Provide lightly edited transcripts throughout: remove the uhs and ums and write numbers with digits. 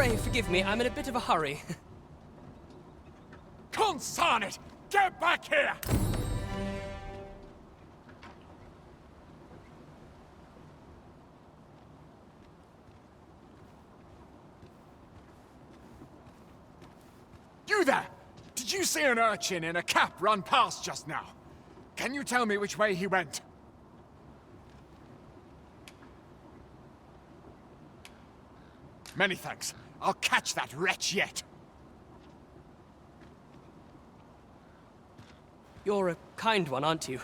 Pray forgive me, I'm in a bit of a hurry. Consign it! Get back here! You there! Did you see an urchin in a cap run past just now? Can you tell me which way he went? Many thanks. I'll catch that wretch yet. You're a kind one, aren't you?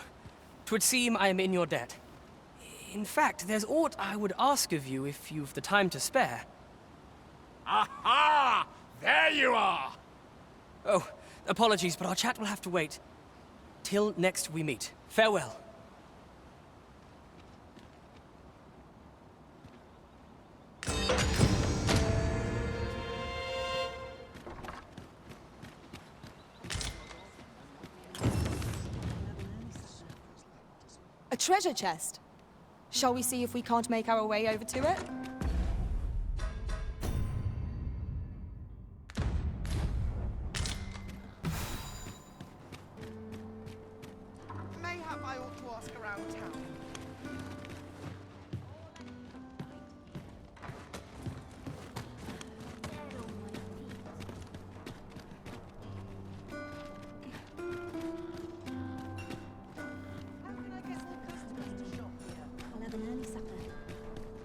'Twould seem I am in your debt. In fact, there's aught I would ask of you if you've the time to spare. Aha! There you are! Oh, apologies, but our chat will have to wait. Till next we meet. Farewell. A treasure chest. Shall we see if we can't make our way over to it? Mayhap I ought to ask around town.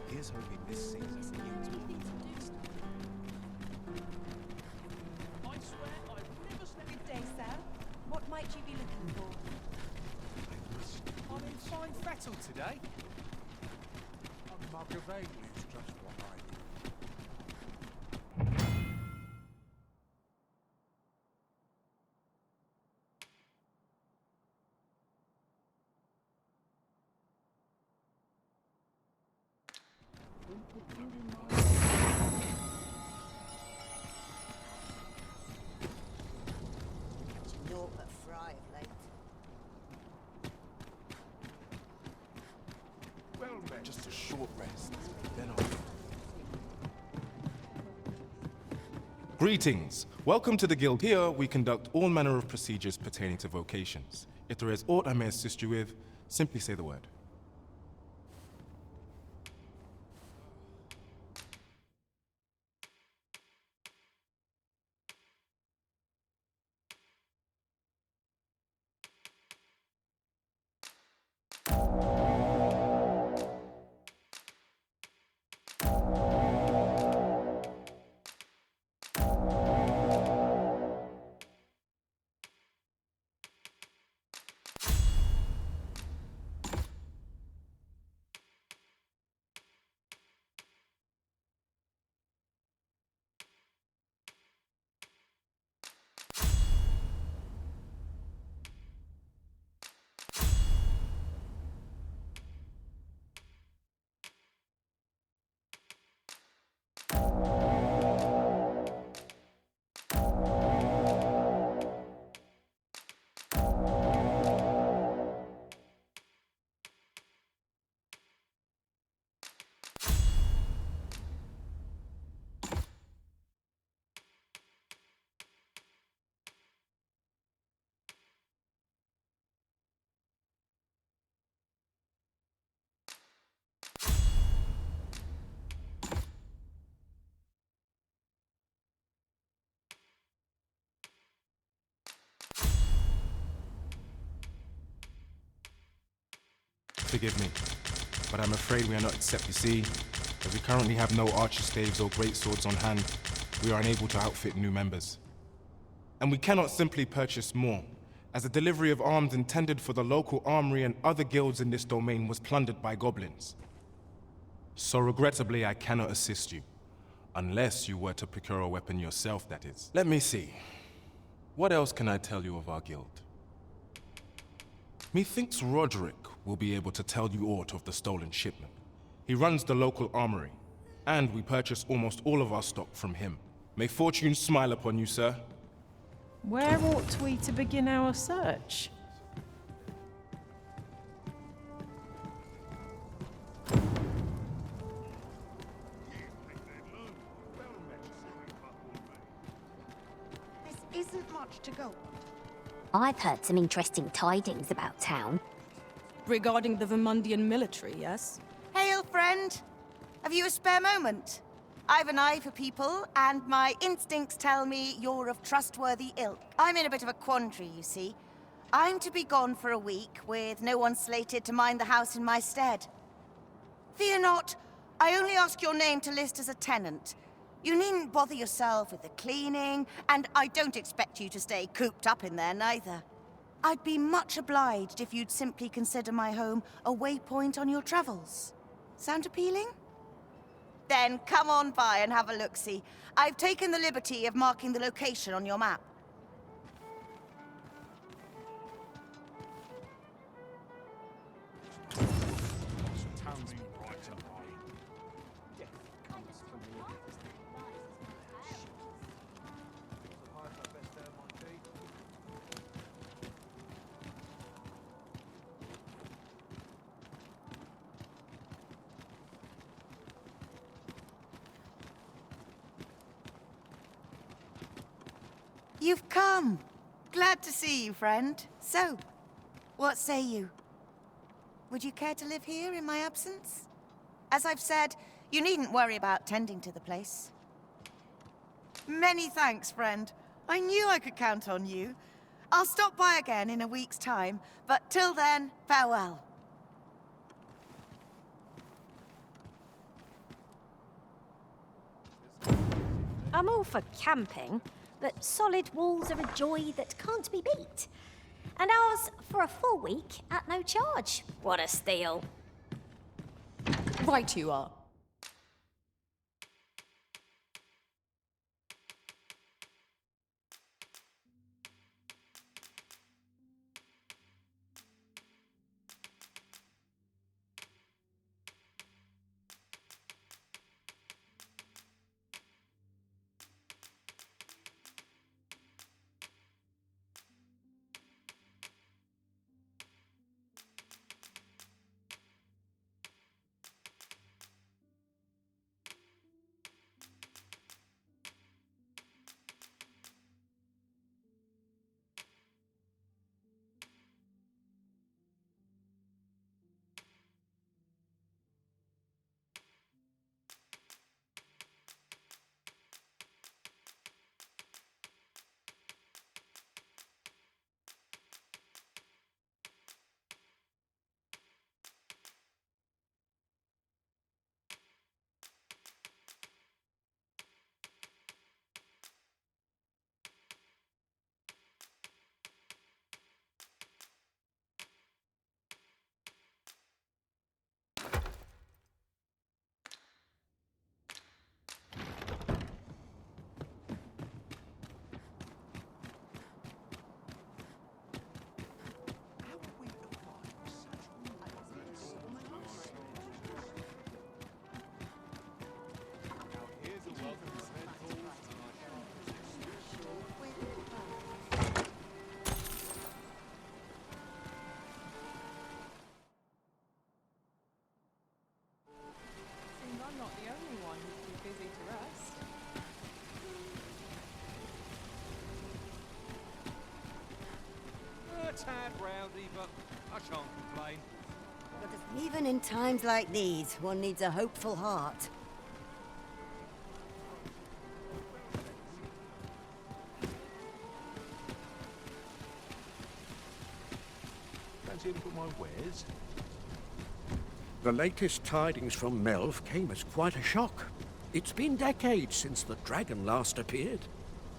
Here's hoping this season. I swear I've never slept. Good day, sir. What might you be looking for? I'm in fine fettle today. I'm aggravated is just what I need. Naught but fry of late. Well, man, just a short rest. Then I'll... Greetings. Welcome to the Guild. Here, we conduct all manner of procedures pertaining to vocations. If there is aught I may assist you with, simply say the word. Forgive me, but I'm afraid we are not accept. You see, as we currently have no archer staves or great swords on hand, we are unable to outfit new members. And we cannot simply purchase more, as the delivery of arms intended for the local armory and other guilds in this domain was plundered by goblins. So regrettably, I cannot assist you. Unless you were to procure a weapon yourself, that is. Let me see. What else can I tell you of our guild? Methinks Roderick will be able to tell you aught of the stolen shipment. He runs the local armory, and we purchase almost all of our stock from him. May fortune smile upon you, sir. Where ought we to begin our search? isn't much to go on. I've heard some interesting tidings about town. Regarding the Vermundian military, yes? Hail, friend. Have you a spare moment? I've an eye for people, and my instincts tell me you're of trustworthy ilk. I'm in a bit of a quandary, you see. I'm to be gone for a week, with no one slated to mind the house in my stead. Fear not, I only ask your name to list as a tenant. You needn't bother yourself with the cleaning, and I don't expect you to stay cooped up in there neither. I'd be much obliged if you'd simply consider my home a waypoint on your travels. Sound appealing? Then come on by and have a look-see. I've taken the liberty of marking the location on your map. You've come. Glad to see you, friend. So, what say you? Would you care to live here in my absence? As I've said, you needn't worry about tending to the place. Many thanks, friend. I knew I could count on you. I'll stop by again in a week's time, but till then, farewell. I'm all for camping, but solid walls are a joy that can't be beat. And ours for a full week at no charge. What a steal. Right you are. I'm not the only one who's too busy to rest. A tad rowdy, but I shan't complain. But even in times like these, one needs a hopeful heart. Fancy a look at my wares? The latest tidings from Melv came as quite a shock. It's been decades since the dragon last appeared.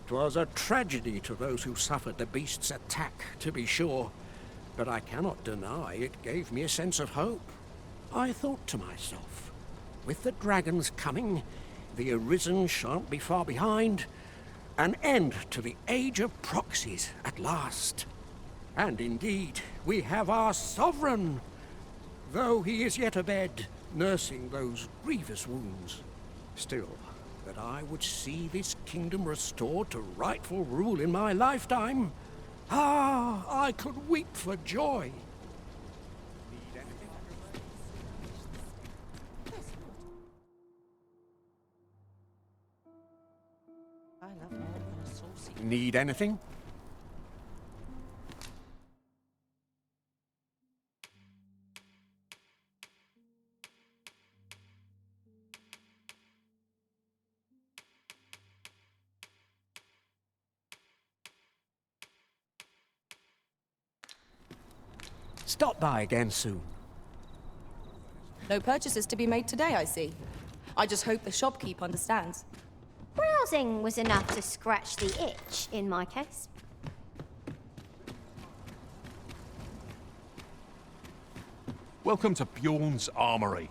'Twas a tragedy to those who suffered the beast's attack, to be sure, but I cannot deny it gave me a sense of hope. I thought to myself, with the dragon's coming, the Arisen shan't be far behind. An end to the age of proxies at last. And indeed, we have our sovereign, though he is yet abed, nursing those grievous wounds. Still, that I would see this kingdom restored to rightful rule in my lifetime, I could weep for joy. I love more than a saucy Need anything? Stop by again soon. No purchases to be made today, I see. I just hope the shopkeep understands. Browsing was enough to scratch the itch, in my case. Welcome to Bjorn's Armory.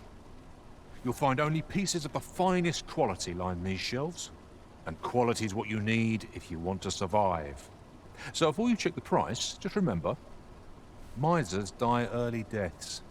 You'll find only pieces of the finest quality line these shelves. And quality's what you need if you want to survive. So before you check the price, just remember, misers die early deaths.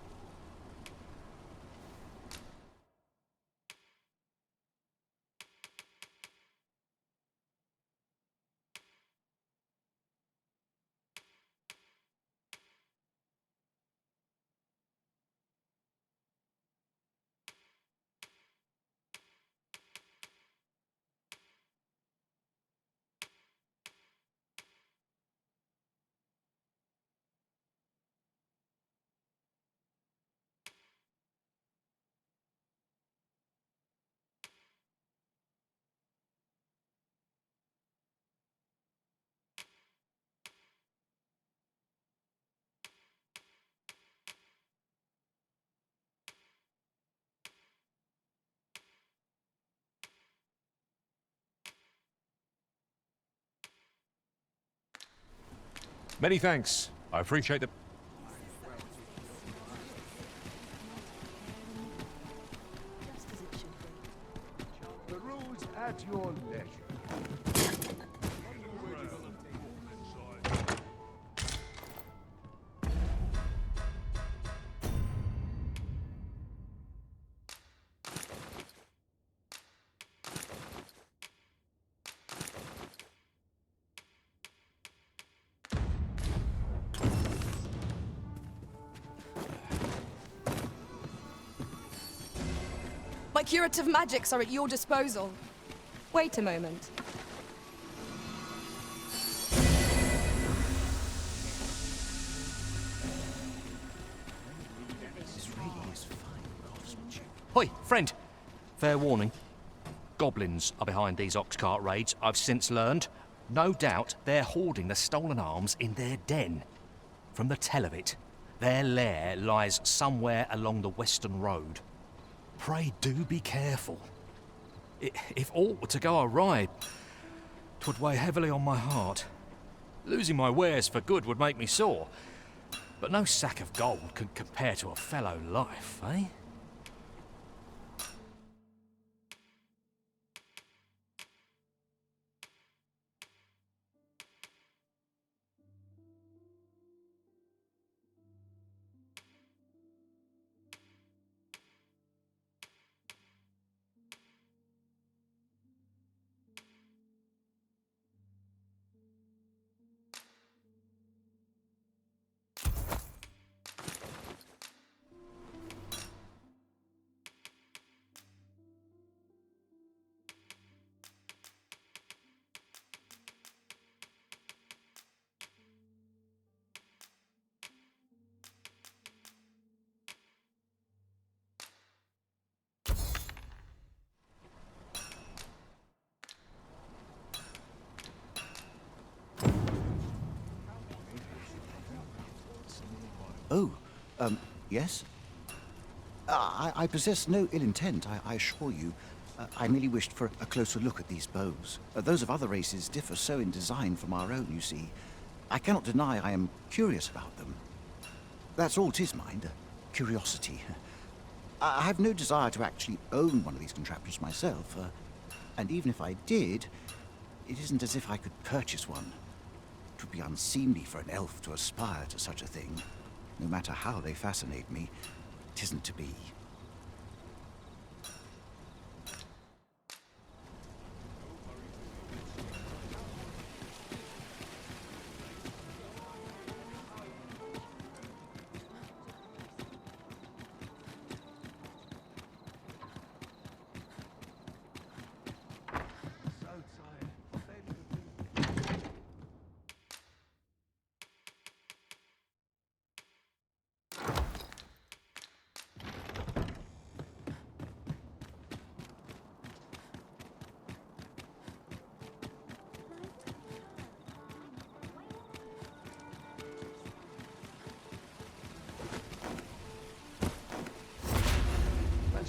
Many thanks. I appreciate the... The rules at your leisure. My curative magics are at your disposal. Wait a moment. Hoi, friend. Fair warning. Goblins are behind these ox cart raids, I've since learned. No doubt they're hoarding the stolen arms in their den. From the tell of it, their lair lies somewhere along the western road. Pray do be careful. If aught were to go awry, 'twould weigh heavily on my heart. Losing my wares for good would make me sore. But no sack of gold can compare to a fellow life, eh? Oh, yes? I possess no ill intent, I assure you. I merely wished for a closer look at these bows. Those of other races differ so in design from our own, you see. I cannot deny I am curious about them. That's all 'tis, mind, curiosity. I have no desire to actually own one of these contraptions myself, and even if I did, it isn't as if I could purchase one. It would be unseemly for an elf to aspire to such a thing. No matter how they fascinate me, it isn't to be.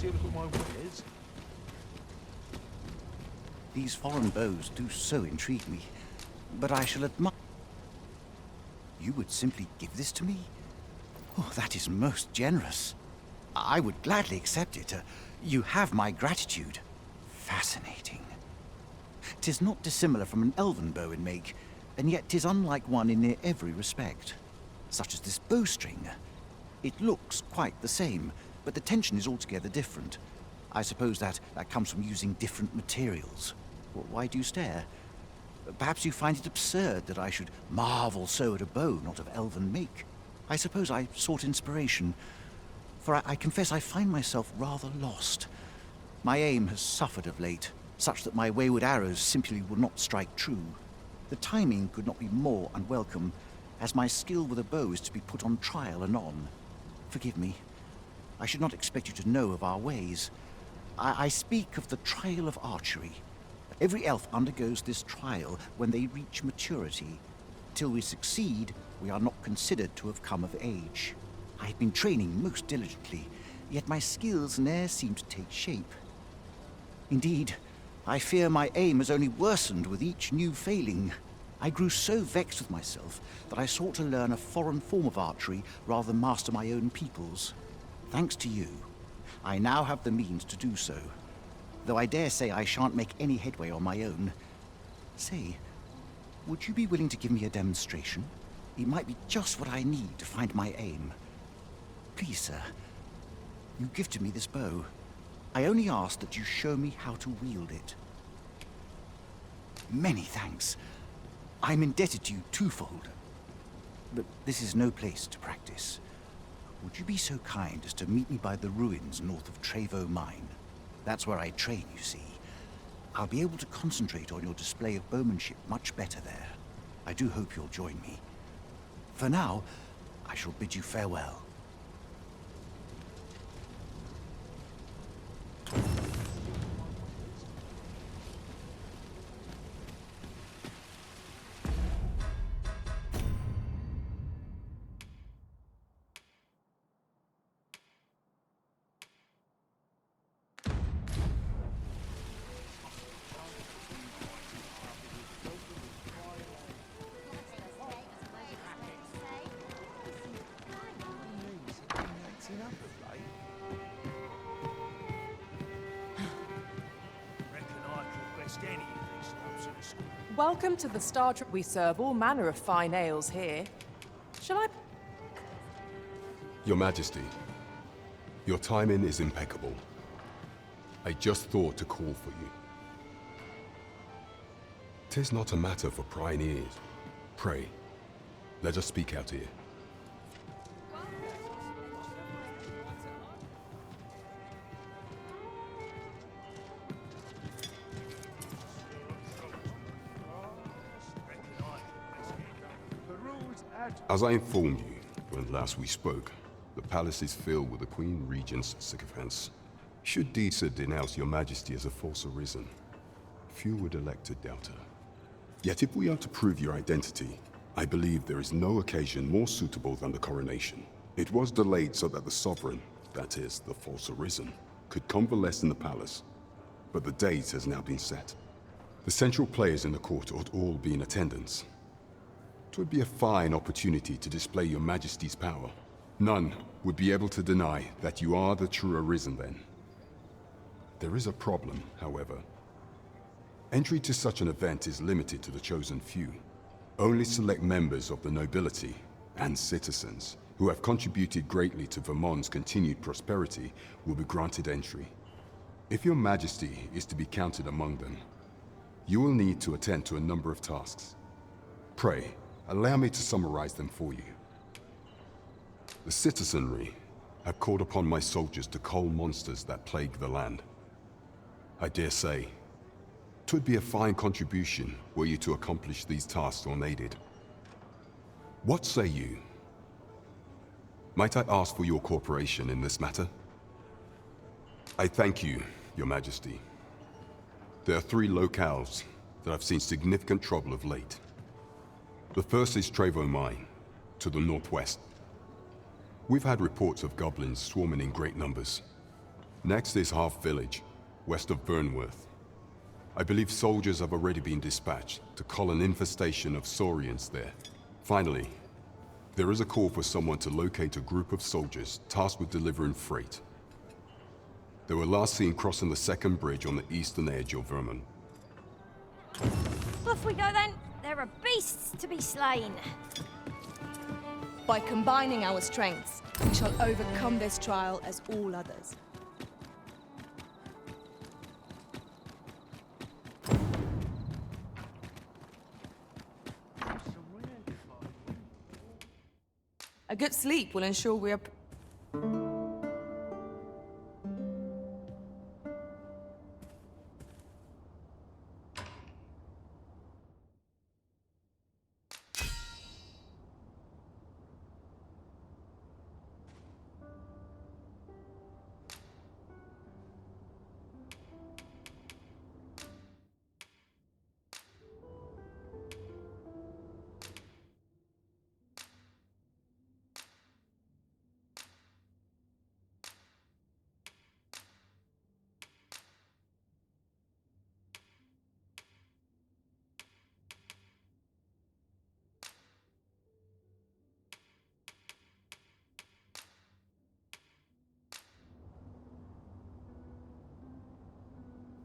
see a look at my wares? These foreign bows do so intrigue me, but I shall admire... You would simply give this to me? Oh, that is most generous. I would gladly accept it. You have my gratitude. Fascinating. 'Tis not dissimilar from an elven bow in make, and yet 'tis unlike one in near every respect. Such as this bowstring. It looks quite the same, but the tension is altogether different. I suppose that comes from using different materials. Why do you stare? Perhaps you find it absurd that I should marvel so at a bow not of elven make. I suppose I sought inspiration, for I confess I find myself rather lost. My aim has suffered of late, such that my wayward arrows simply will not strike true. The timing could not be more unwelcome, as my skill with a bow is to be put on trial anon. Forgive me. I should not expect you to know of our ways. I speak of the trial of archery. Every elf undergoes this trial when they reach maturity. Till we succeed, we are not considered to have come of age. I have been training most diligently, yet my skills ne'er seem to take shape. Indeed, I fear my aim has only worsened with each new failing. I grew so vexed with myself that I sought to learn a foreign form of archery rather than master my own people's. Thanks to you, I now have the means to do so. Though I dare say I shan't make any headway on my own. Say, would you be willing to give me a demonstration? It might be just what I need to find my aim. Please, sir, you gifted me this bow. I only ask that you show me how to wield it. Many thanks. I'm indebted to you twofold. But this is no place to practice. Would you be so kind as to meet me by the ruins north of Trevo Mine? That's where I train, you see. I'll be able to concentrate on your display of bowmanship much better there. I do hope you'll join me. For now, I shall bid you farewell. Welcome to the Star Trek. We serve all manner of fine ales here. Shall I... Your Majesty, your timing is impeccable. I just thought to call for you. 'Tis not a matter for prying ears. Pray, let us speak out here. As I informed you when last we spoke, the palace is filled with the Queen Regent's sycophants. Should Disa denounce your Majesty as a false arisen, few would elect to doubt her. Yet if we are to prove your identity, I believe there is no occasion more suitable than the coronation. It was delayed so that the sovereign, that is, the false arisen, could convalesce in the palace, but the date has now been set. The central players in the court ought all be in attendance. 'Twould be a fine opportunity to display your Majesty's power. None would be able to deny that you are the true Arisen then. There is a problem, however. Entry to such an event is limited to the chosen few. Only select members of the nobility and citizens who have contributed greatly to Vermont's continued prosperity will be granted entry. If your Majesty is to be counted among them, you will need to attend to a number of tasks. Pray, allow me to summarize them for you. The citizenry have called upon my soldiers to cull monsters that plague the land. I dare say, 'twould be a fine contribution were you to accomplish these tasks unaided. What say you? Might I ask for your cooperation in this matter? I thank you, Your Majesty. There are 3 locales that have seen significant trouble of late. The first is Trevo Mine, to the northwest. We've had reports of goblins swarming in great numbers. Next is Half Village, west of Burnworth. I believe soldiers have already been dispatched to cull an infestation of Saurians there. Finally, there is a call for someone to locate a group of soldiers tasked with delivering freight. They were last seen crossing the second bridge on the eastern edge of Vermont. Off we go then. There are beasts to be slain. By combining our strengths, we shall overcome this trial as all others. A good sleep will ensure we are...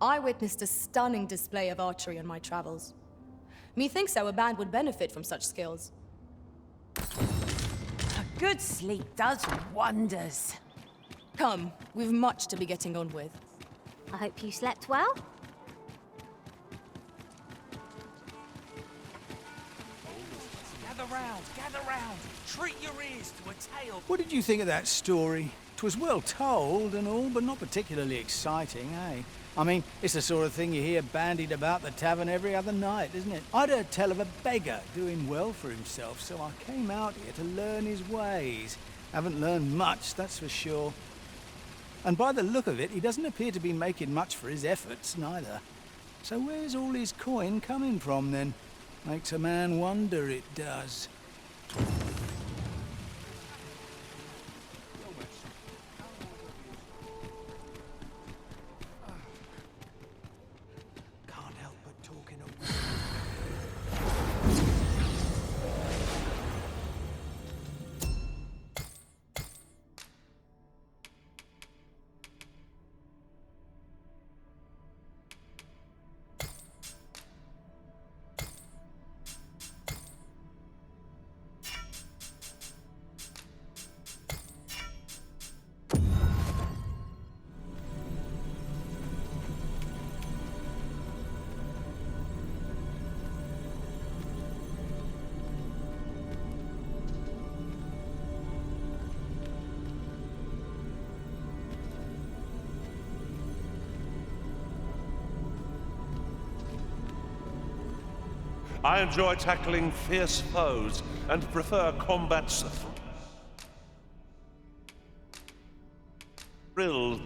I witnessed a stunning display of archery on my travels. Methinks our band would benefit from such skills. A good sleep does wonders. Come, we've much to be getting on with. I hope you slept well. Gather round. Treat your ears to a tale. What did you think of that story? 'Twas well told and all, but not particularly exciting, eh? I mean, it's the sort of thing you hear bandied about the tavern every other night, isn't it? I'd heard tell of a beggar doing well for himself, so I came out here to learn his ways. Haven't learned much, that's for sure. And by the look of it, he doesn't appear to be making much for his efforts, neither. So where's all his coin coming from, then? Makes a man wonder, it does. I enjoy tackling fierce foes and prefer combat's thrill.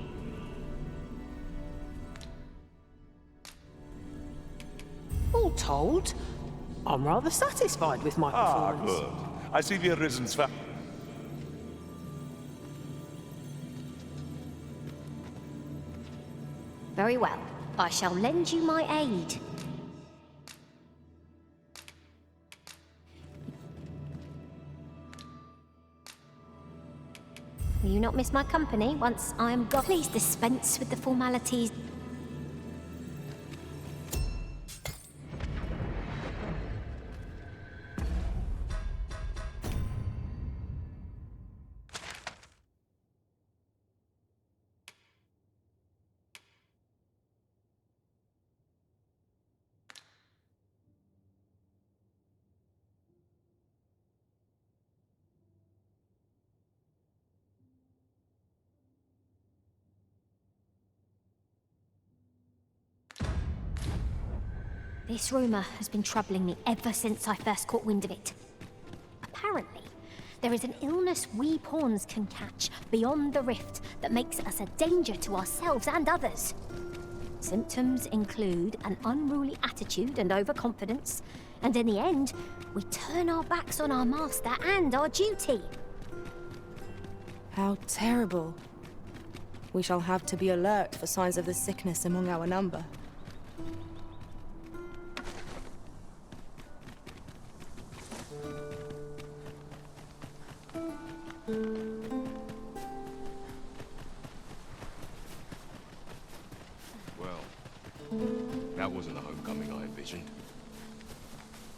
All told, I'm rather satisfied with my performance. Good. I see the Arisen's fa- Very well. I shall lend you my aid. Will you not miss my company once I am gone? Please dispense with the formalities. This rumour has been troubling me ever since I first caught wind of it. Apparently, there is an illness we pawns can catch beyond the rift that makes us a danger to ourselves and others. Symptoms include an unruly attitude and overconfidence, and in the end, we turn our backs on our master and our duty. How terrible. We shall have to be alert for signs of the sickness among our number. Well, that wasn't the homecoming I envisioned.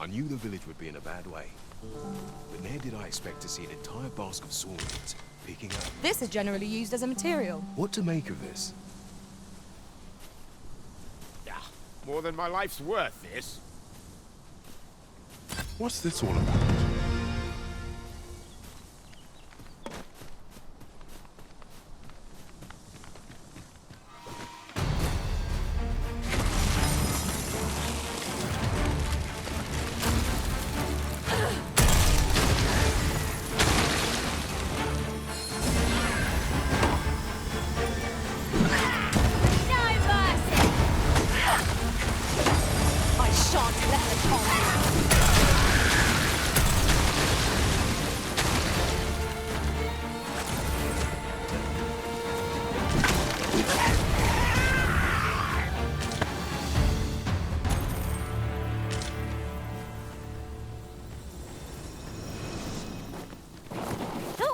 I knew the village would be in a bad way, but never did I expect to see an entire basket of swords picking up. This is generally used as a material. What to make of this? Yeah, more than my life's worth, this. What's this all about?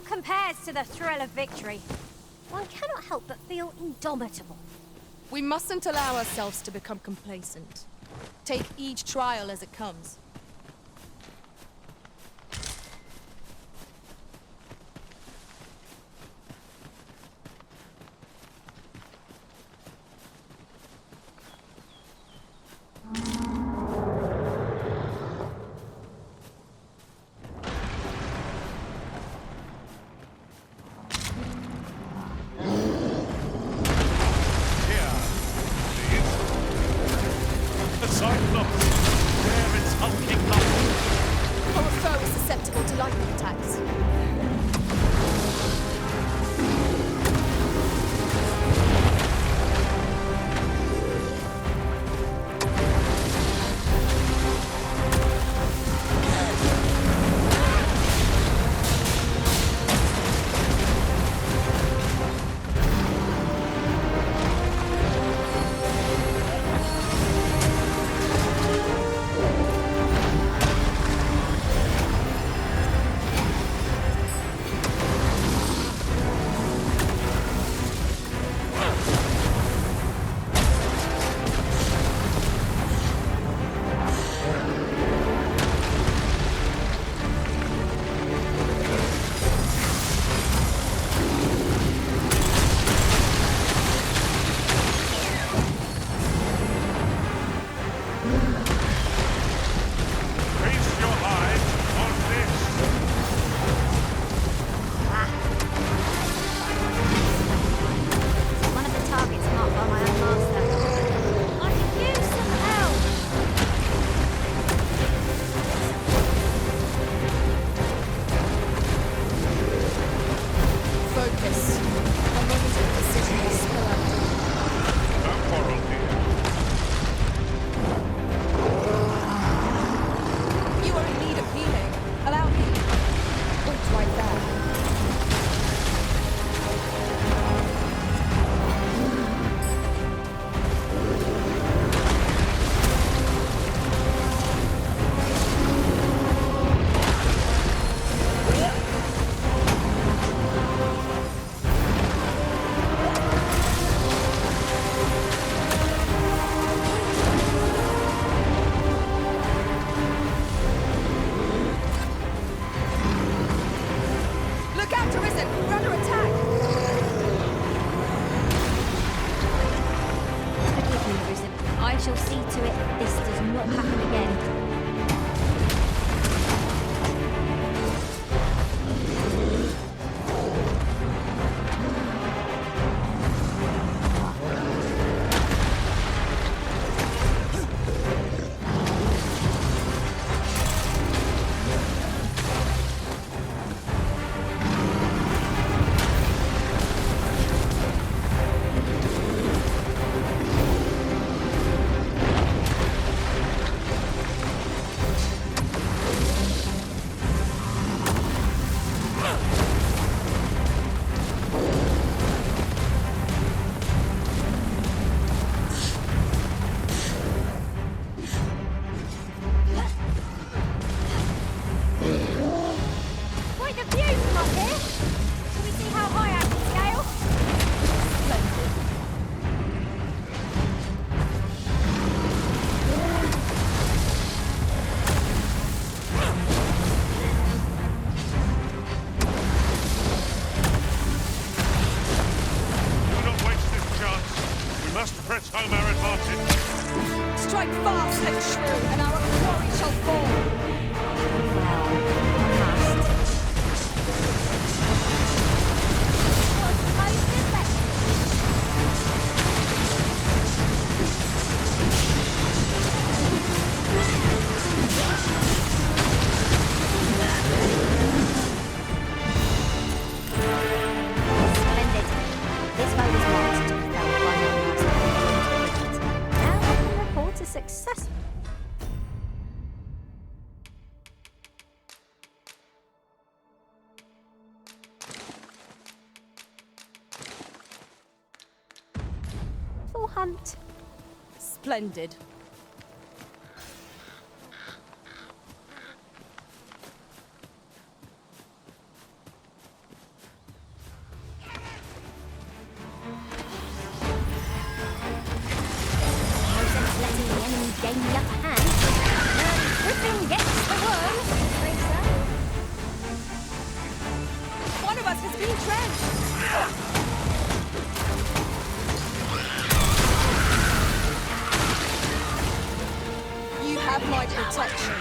Compares to the thrill of victory. One cannot help but feel indomitable. We mustn't allow ourselves to become complacent. Take each trial as it comes. Where it's home our advantage. Strike fast, let shrew, and our quarry shall fall. This boat is lost. Fell by no loss. Now I can report a success. Full hunt. Splendid. Letting the enemy gain the upper hand. Griffin gets the worm. One of us has been drenched. You have my protection.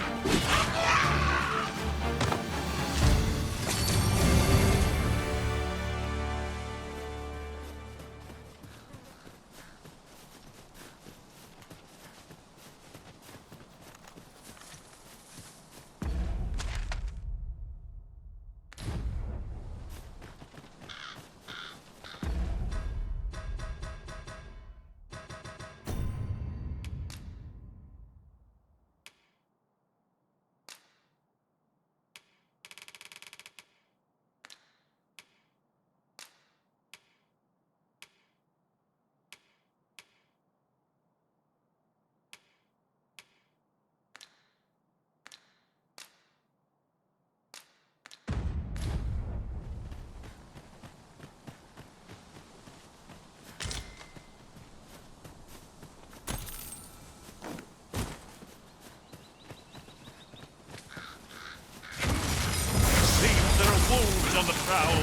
Wolves on the prowl.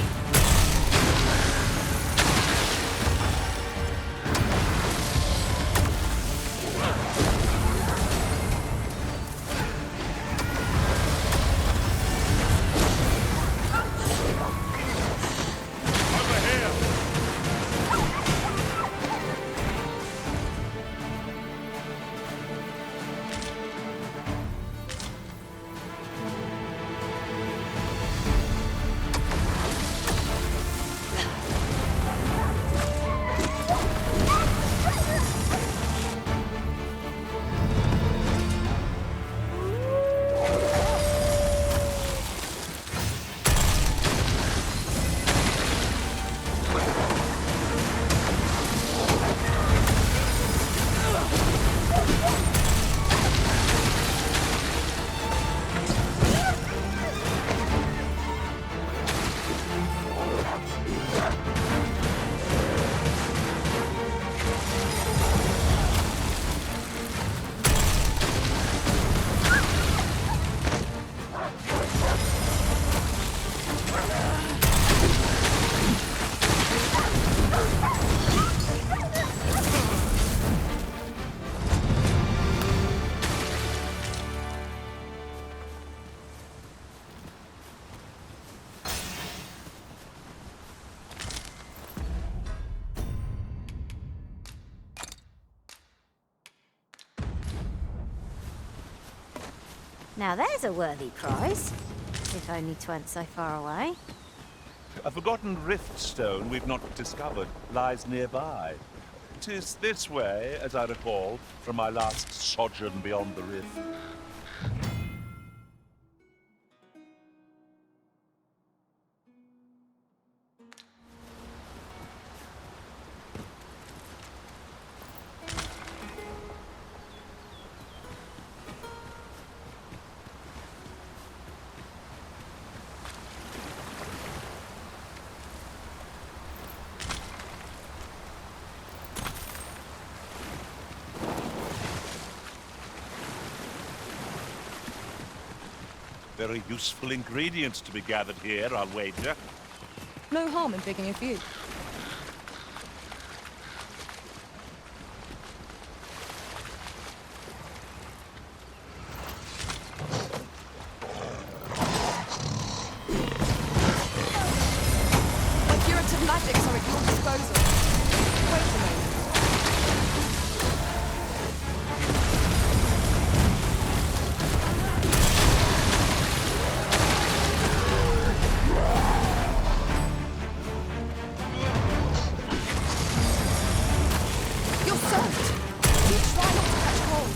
Now there's a worthy prize, if only 'twant so far away. A forgotten rift stone we've not discovered lies nearby. 'Tis this way, as I recall, from my last sojourn beyond the rift. Very useful ingredients to be gathered here, I'll wager. No harm in picking a few. your disposal. Wait a moment. You're soaked. You try not to catch cold.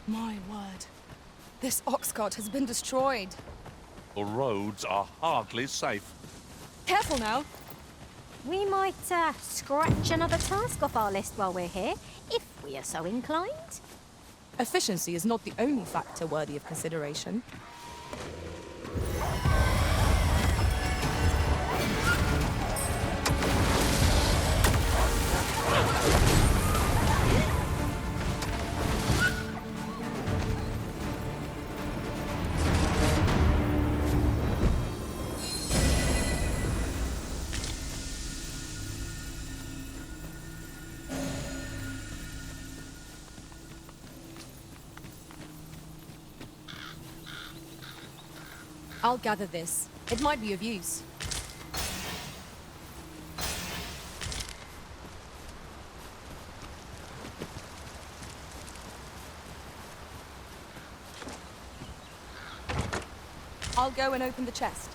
My word. This ox cart has been destroyed. The roads are hardly safe. Careful now. We might scratch another task off our list while we're here, if we are so inclined. Efficiency is not the only factor worthy of consideration. I'll gather this. It might be of use. I'll go and open the chest.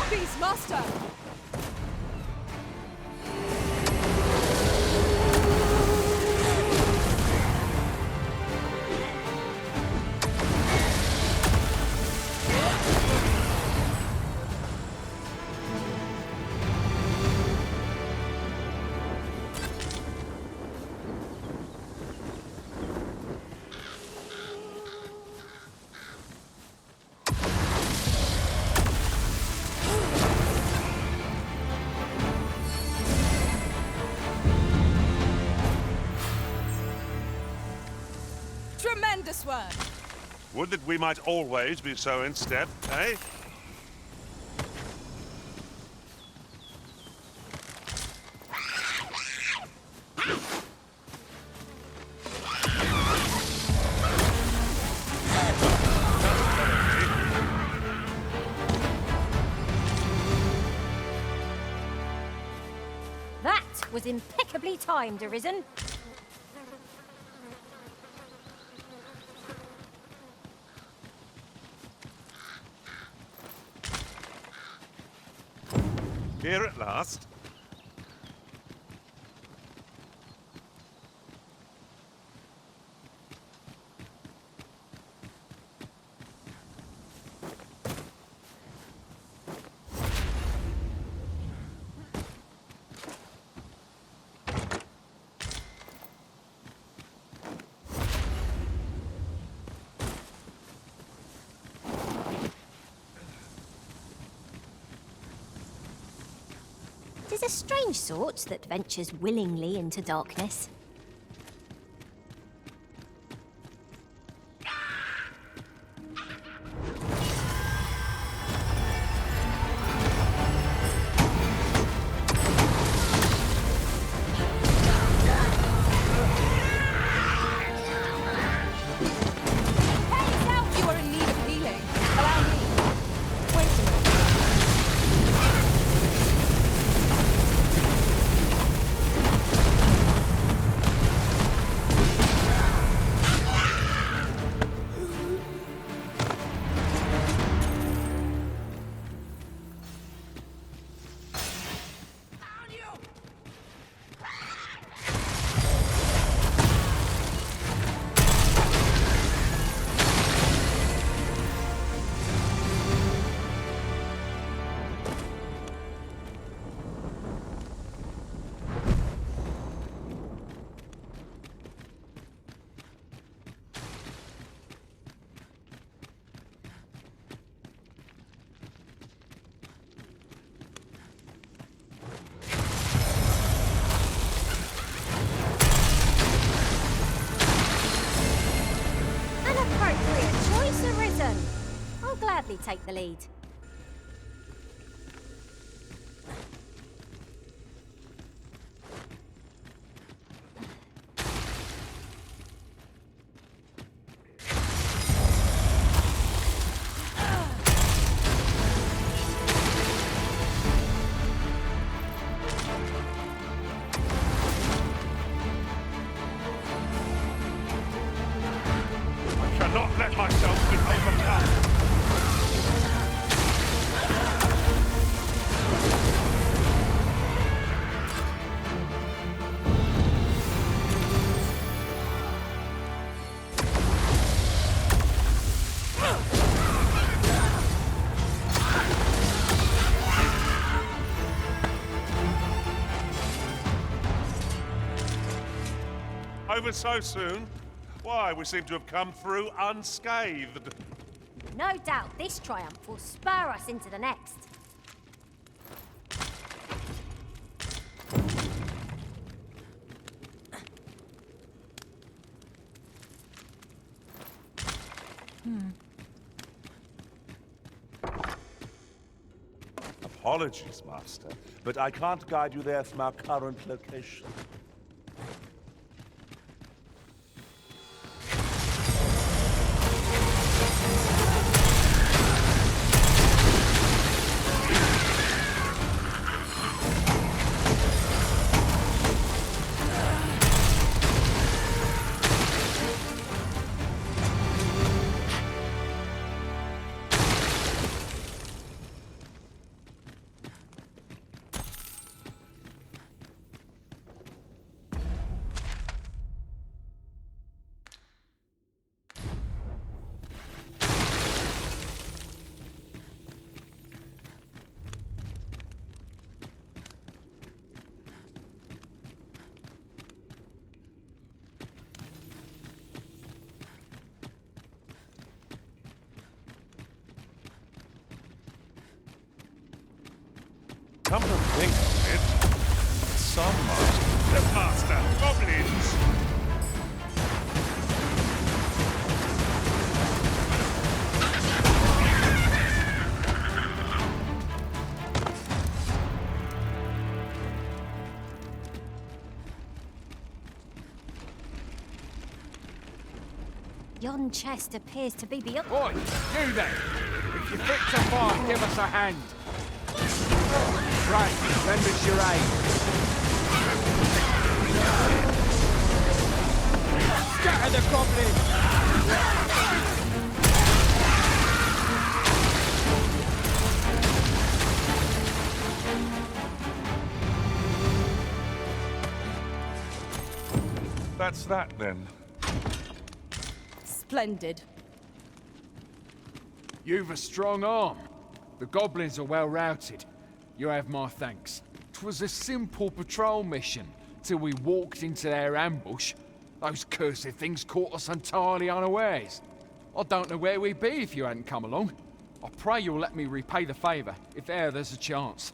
Peace, Master! Tremendous work! Would that we might always be so in step, eh? That was impeccably timed, Arisen. Here at last. It is a strange sort that ventures willingly into darkness. You are in need of healing. Allow me. Wait a minute. An appropriate choice arisen. I'll gladly take the lead. I cannot let myself be overcome. Over so soon? Why, we seem to have come through unscathed. No doubt this triumph will spur us into the next. Apologies, Master, but I can't guide you there from our current location. Come to think of it, some master, goblins! Yon chest appears to be beyond. Oi, you there! If you're fit to fight, give us a hand. Right, lend us your aid. Scatter the goblins! that's that then. Splendid. You've a strong arm. The goblins are well routed. You have my thanks. 'Twas a simple patrol mission, till we walked into their ambush. Those cursed things caught us entirely unawares. I don't know where we'd be if you hadn't come along. I pray you'll let me repay the favour, if e'er there's a chance.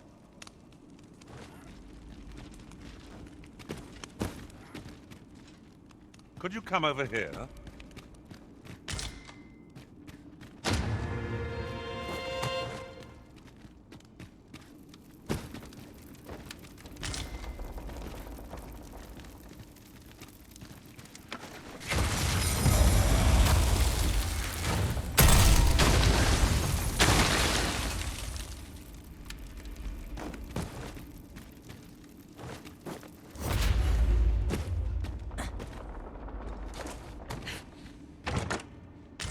Could you come over here?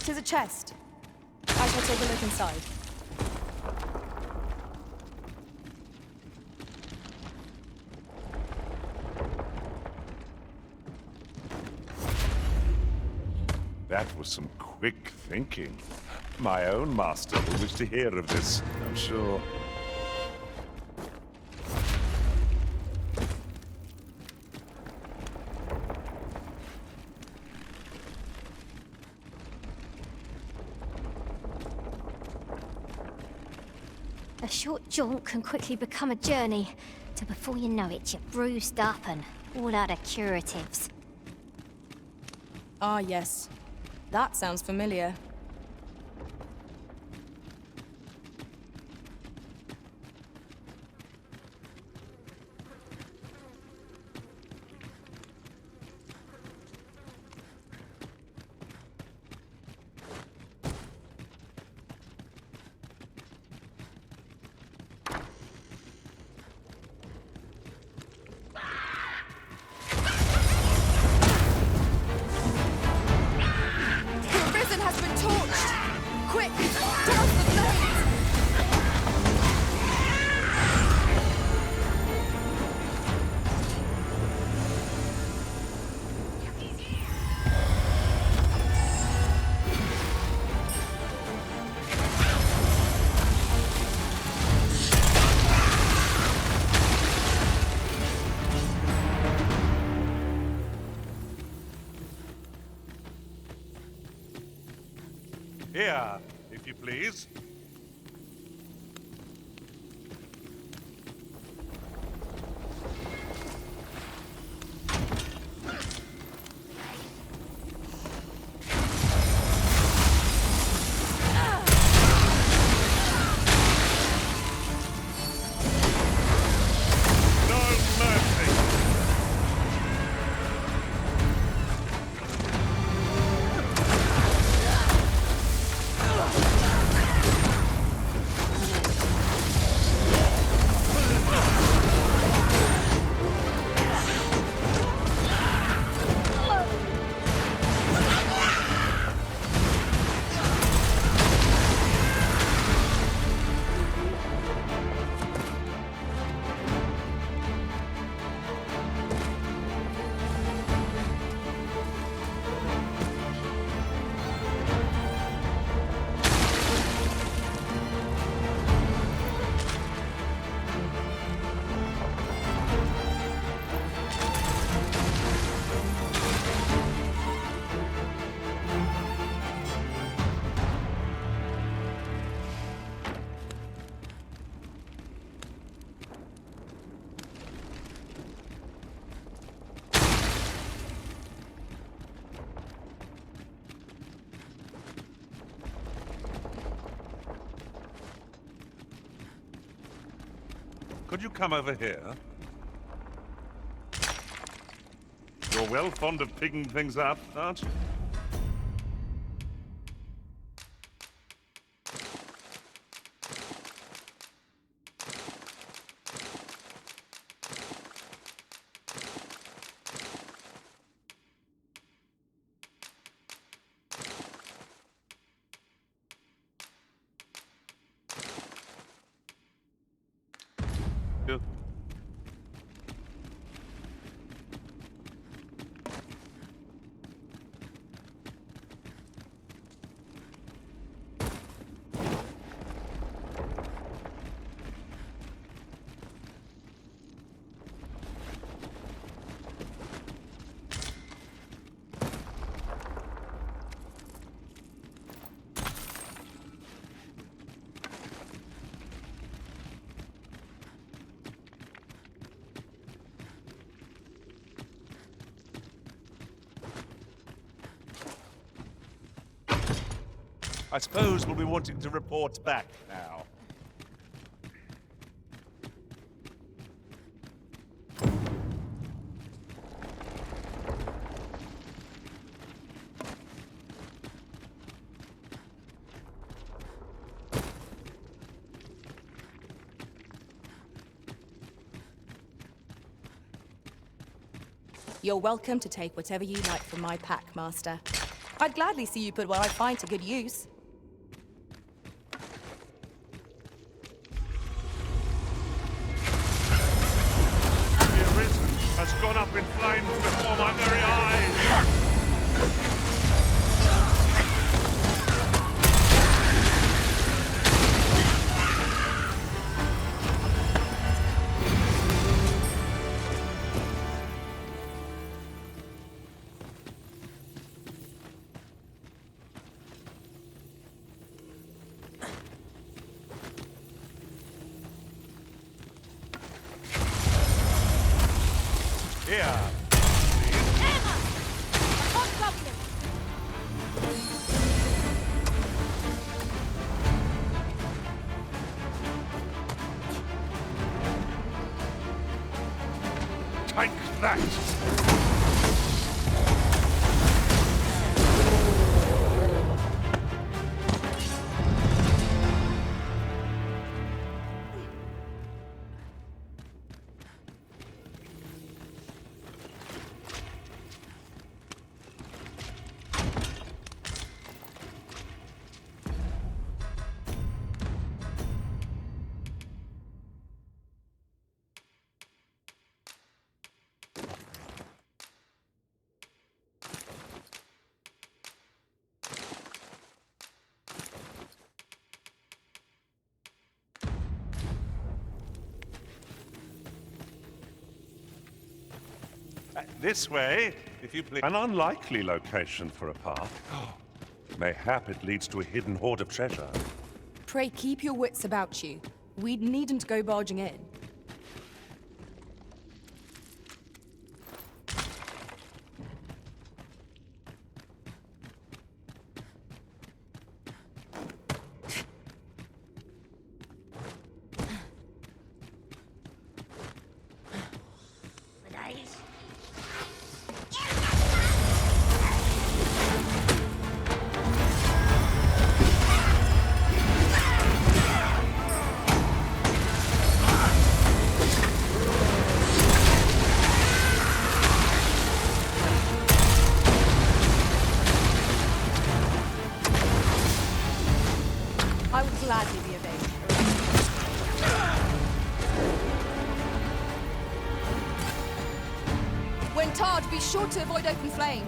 To the chest. I shall take a look inside. That was some quick thinking. My own master will wish to hear of this, I'm sure. A short jaunt can quickly become a journey, till before you know it, you're bruised up and all out of curatives. Ah, yes. That sounds familiar. Here, if you please. Could you come over here? You're well fond of picking things up, aren't you? I suppose we'll be wanting to report back now. You're welcome to take whatever you like from my pack, Master. I'd gladly see you put what I find to good use. The Arisen has gone up in flames before my very eyes! Here. Take that! This way, if you please. An unlikely location for a path. Mayhap it leads to a hidden hoard of treasure. Pray keep your wits about you. We needn't go barging in. I would gladly be obeyed. When tarred, be sure to avoid open flame.